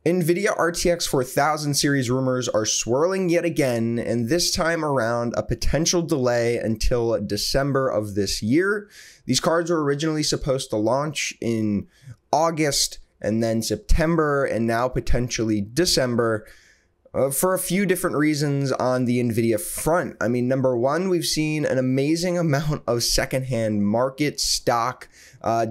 NVIDIA RTX 4000 series rumors are swirling yet again, and this time around a potential delay until December of this year. These cards were originally supposed to launch in August and then September and now potentially December. For a few different reasons on the NVIDIA front. I mean, number one, we've seen an amazing amount of secondhand market stock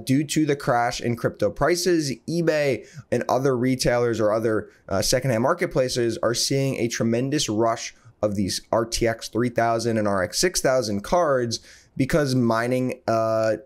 due to the crash in crypto prices. eBay and other retailers or other secondhand marketplaces are seeing a tremendous rush of these RTX 3000 and RX 6000 cards because mining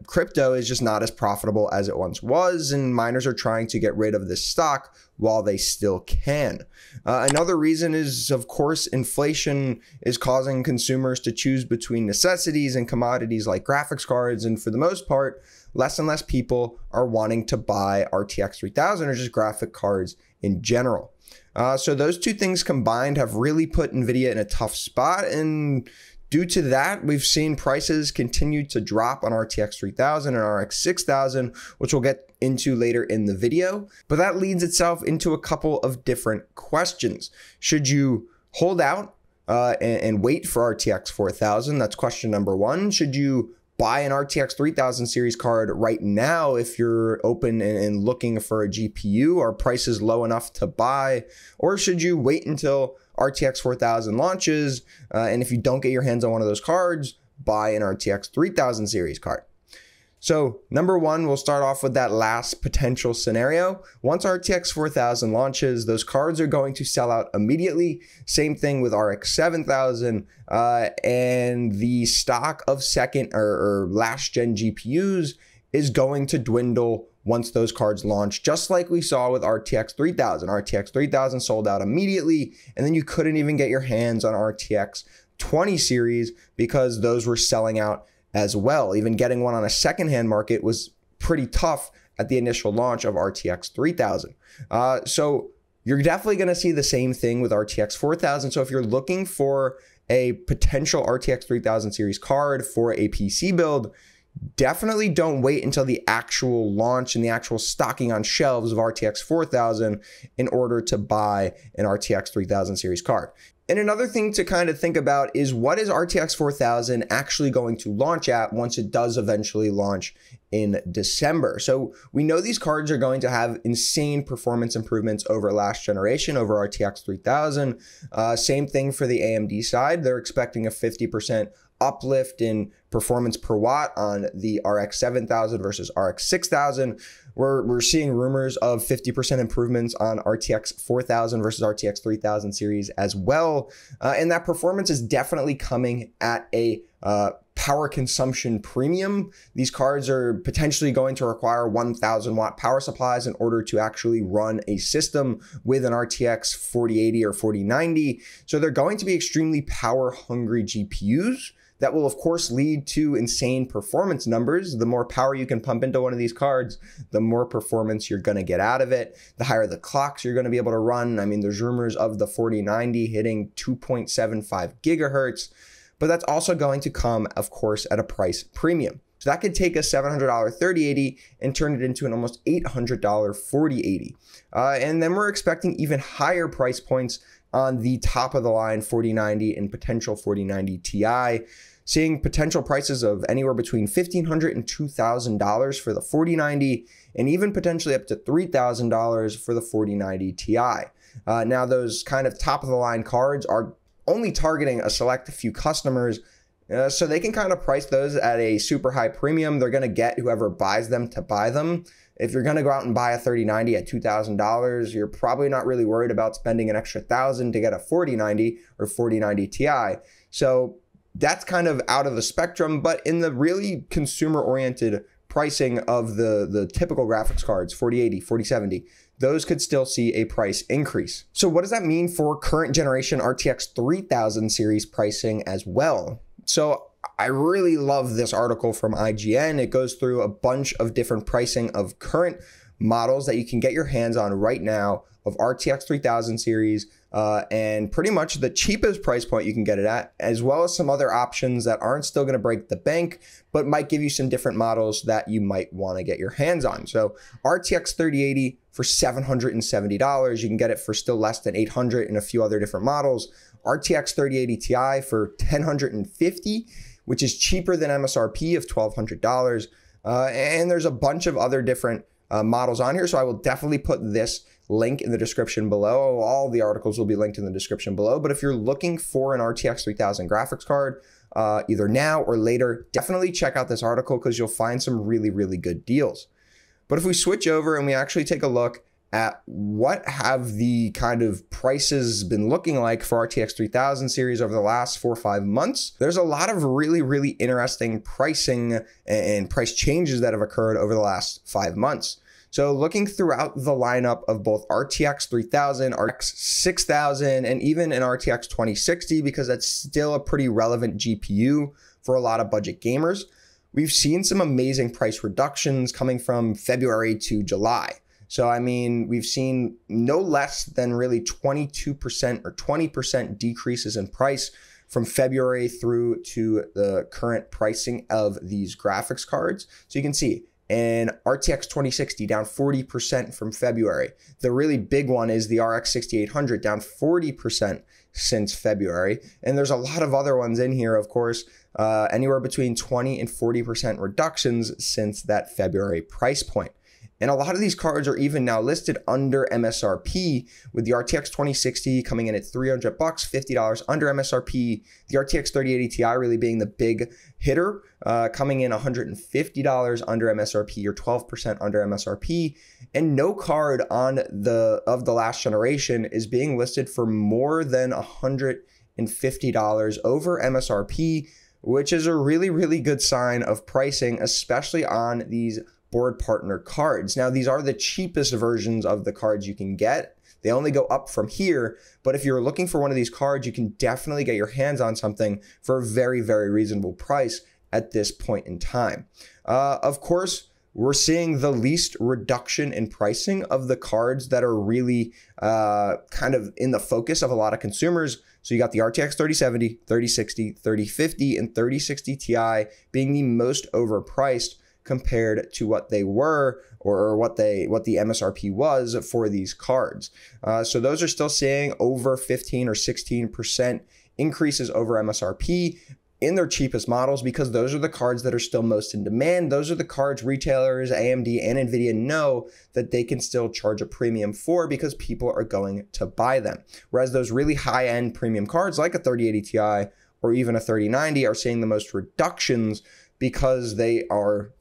crypto is just not as profitable as it once was, and miners are trying to get rid of this stock while they still can. Another reason is, of course, inflation is causing consumers to choose between necessities and commodities like graphics cards, and for the most part, less and less people are wanting to buy RTX 3000 or just graphic cards in general. So those two things combined have really put NVIDIA in a tough spot, and due to that, we've seen prices continue to drop on RTX 3000 and RX 6000, which we'll get into later in the video. But that leads itself into a couple of different questions. Should you hold out and wait for RTX 4000? That's question number one. Should you buy an RTX 3000 series card right now if you're open and looking for a GPU? Are prices low enough to buy? Or should you wait until RTX 4000 launches, and if you don't get your hands on one of those cards, buy an RTX 3000 series card? So number one, we'll start off with that last potential scenario. Once RTX 4000 launches, those cards are going to sell out immediately. Same thing with RX 7000, and the stock of second or last gen GPUs is going to dwindle once those cards launch, just like we saw with RTX 3000. RTX 3000 sold out immediately, and then you couldn't even get your hands on RTX 20 series because those were selling out as well. Even getting one on a secondhand market was pretty tough at the initial launch of RTX 3000. So you're definitely going to see the same thing with RTX 4000. So if you're looking for a potential RTX 3000 series card for a PC build, definitely don't wait until the actual launch and the actual stocking on shelves of RTX 4000 in order to buy an RTX 3000 series card. And another thing to kind of think about is, what is RTX 4000 actually going to launch at once it does eventually launch in December? So we know these cards are going to have insane performance improvements over last generation, over RTX 3000. Same thing for the AMD side. They're expecting a 50% uplift in performance per watt on the RX 7000 versus RX 6000. We're seeing rumors of 50% improvements on RTX 4000 versus RTX 3000 series as well. And that performance is definitely coming at a power consumption premium. These cards are potentially going to require 1000 watt power supplies in order to actually run a system with an RTX 4080 or 4090. So they're going to be extremely power hungry GPUs. That will, of course, lead to insane performance numbers. The more power you can pump into one of these cards, the more performance you're going to get out of it. The higher the clocks you're going to be able to run. I mean, there's rumors of the 4090 hitting 2.75 gigahertz, but that's also going to come, of course, at a price premium. So that could take a $700 3080 and turn it into an almost $800 4080. And then we're expecting even higher price points on the top of the line 4090 and potential 4090 Ti, seeing potential prices of anywhere between $1,500 and $2,000 for the 4090, and even potentially up to $3,000 for the 4090 Ti. Now, those kind of top of the line cards are only targeting a select few customers, so they can kind of price those at a super high premium. They're going to get whoever buys them to buy them. If you're going to go out and buy a 3090 at $2,000, you're probably not really worried about spending an extra $1,000 to get a 4090 or 4090 Ti. So that's kind of out of the spectrum, but in the really consumer-oriented pricing of the typical graphics cards, 4080, 4070, those could still see a price increase. So what does that mean for current generation RTX 3000 series pricing as well? So I really love this article from IGN. It goes through a bunch of different pricing of current models that you can get your hands on right now of RTX 3000 series, and pretty much the cheapest price point you can get it at, as well as some other options that aren't still going to break the bank, but might give you some different models that you might want to get your hands on. So RTX 3080 for $770. You can get it for still less than $800 in a few other different models. RTX 3080 Ti for $1,050, which is cheaper than MSRP of $1,200. And there's a bunch of other different models on here. So I will definitely put this link in the description below. All the articles will be linked in the description below. But if you're looking for an RTX 3000 graphics card, either now or later, definitely check out this article because you'll find some really, really good deals. But if we switch over and we actually take a look at what have the kind of prices been looking like for RTX 3000 series over the last 4 or 5 months, there's a lot of really, really interesting pricing and price changes that have occurred over the last 5 months. So looking throughout the lineup of both RTX 3000, RTX 6000, and even an RTX 2060, because that's still a pretty relevant GPU for a lot of budget gamers, we've seen some amazing price reductions coming from February to July. So, I mean, we've seen no less than really 22% or 20% decreases in price from February through to the current pricing of these graphics cards. So you can see an RTX 2060 down 40% from February. The really big one is the RX 6800 down 40% since February. And there's a lot of other ones in here, of course, anywhere between 20 and 40% reductions since that February price point. And a lot of these cards are even now listed under MSRP, with the RTX 2060 coming in at $300, $50 under MSRP. The RTX 3080 Ti really being the big hitter, coming in $150 under MSRP or 12% under MSRP. And no card of the last generation is being listed for more than $150 over MSRP, which is a really, really good sign of pricing, especially on these board partner cards. Now, these are the cheapest versions of the cards you can get. They only go up from here, but if you're looking for one of these cards, you can definitely get your hands on something for a very, very reasonable price at this point in time. Of course, we're seeing the least reduction in pricing of the cards that are really kind of in the focus of a lot of consumers. So you got the RTX 3070, 3060, 3050, and 3060 Ti being the most overpriced compared to what they were or what the MSRP was for these cards. So those are still seeing over 15 or 16% increases over MSRP in their cheapest models, because those are the cards that are still most in demand. Those are the cards retailers, AMD and NVIDIA, know that they can still charge a premium for because people are going to buy them. Whereas those really high-end premium cards like a 3080 Ti or even a 3090 are seeing the most reductions, because they are,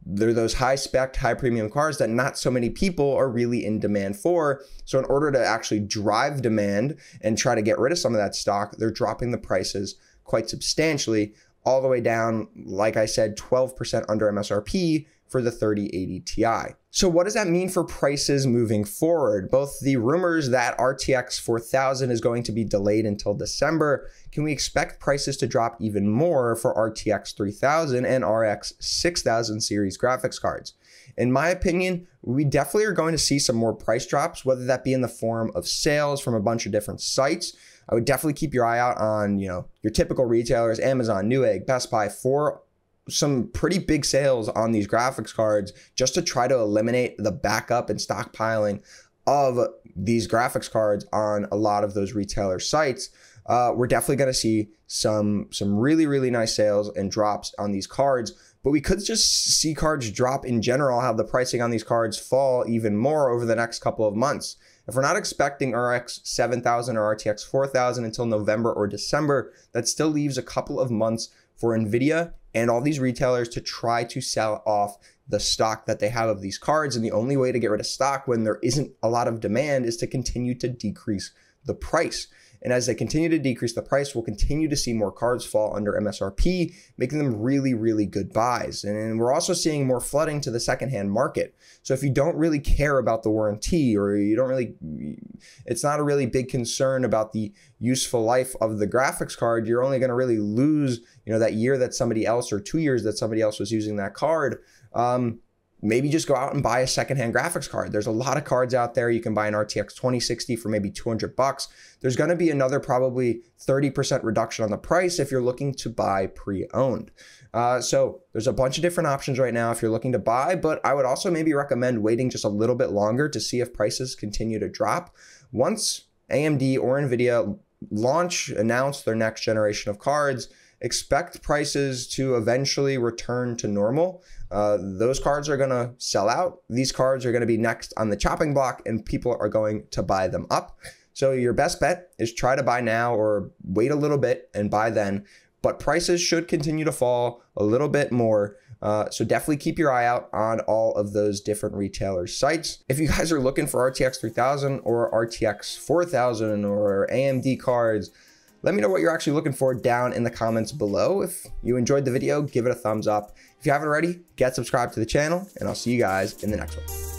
they're those high spec, high premium cars that not so many people are really in demand for. So in order to actually drive demand and try to get rid of some of that stock, they're dropping the prices quite substantially, all the way down, like I said, 12% under MSRP for the 3080 Ti. So what does that mean for prices moving forward? Both the rumors that RTX 4000 is going to be delayed until December, can we expect prices to drop even more for RTX 3000 and RX 6000 series graphics cards? In my opinion, we definitely are going to see some more price drops, whether that be in the form of sales from a bunch of different sites. I would definitely keep your eye out on, your typical retailers, Amazon, Newegg, Best Buy, for some pretty big sales on these graphics cards, just to try to eliminate the backup and stockpiling of these graphics cards on a lot of those retailer sites. We're definitely going to see some really, really nice sales and drops on these cards, but we could just see cards drop in general, have the pricing on these cards fall even more over the next couple of months. If we're not expecting RX 7000 or RTX 4000 until November or December, that still leaves a couple of months for NVIDIA and all these retailers to try to sell off the stock that they have of these cards. And the only way to get rid of stock when there isn't a lot of demand is to continue to decrease the price. And as they continue to decrease the price, we'll continue to see more cards fall under MSRP, making them really, really good buys. And we're also seeing more flooding to the secondhand market. So if you don't really care about the warranty, or it's not a really big concern about the useful life of the graphics card, you're only going to really lose, that year that somebody else, or 2 years that somebody else was using that card. maybe just go out and buy a secondhand graphics card. There's a lot of cards out there. You can buy an RTX 2060 for maybe $200. There's going to be another probably 30% reduction on the price if you're looking to buy pre-owned. So there's a bunch of different options right now if you're looking to buy, but I would also maybe recommend waiting just a little bit longer to see if prices continue to drop. Once AMD or NVIDIA announce their next generation of cards, expect prices to eventually return to normal. Those cards are going to sell out. These cards are going to be next on the chopping block and people are going to buy them up. So your best bet is try to buy now or wait a little bit and buy then. But prices should continue to fall a little bit more. So definitely keep your eye out on all of those different retailers' sites. If you guys are looking for RTX 3000 or RTX 4000 or AMD cards, let me know what you're actually looking for down in the comments below. If you enjoyed the video, give it a thumbs up. If you haven't already, get subscribed to the channel, and I'll see you guys in the next one.